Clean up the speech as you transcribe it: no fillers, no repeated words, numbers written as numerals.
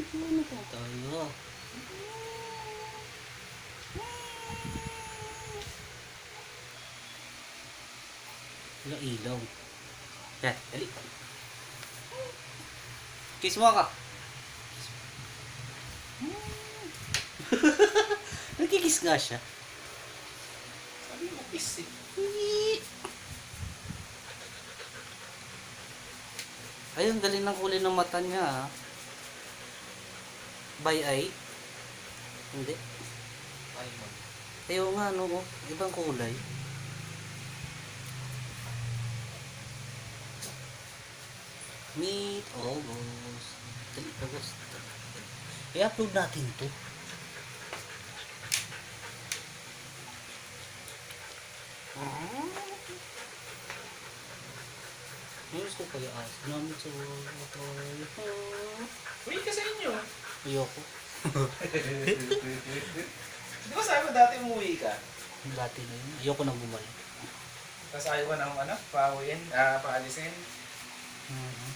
ano po tayo? Wala ilaw. Yan, dali. Kiss mo ka. Nagkikiss nga siya. Sabi mo, kiss eh. Ayun, galing ng kulay ng mata niya ah. By eye? Hindi. Ay mo. Ayaw nga no, oh. Ibang kulay. Meet August. Dali, August. I-upload natin to. Ayos ko kaya namin sa Uy, ka sa inyo. ayoko. Di ba sabi mo dati umuwi ka? Dati na yun. Ayoko nang bumalik. Tapos ayaw ka ng paalisin. Mhm.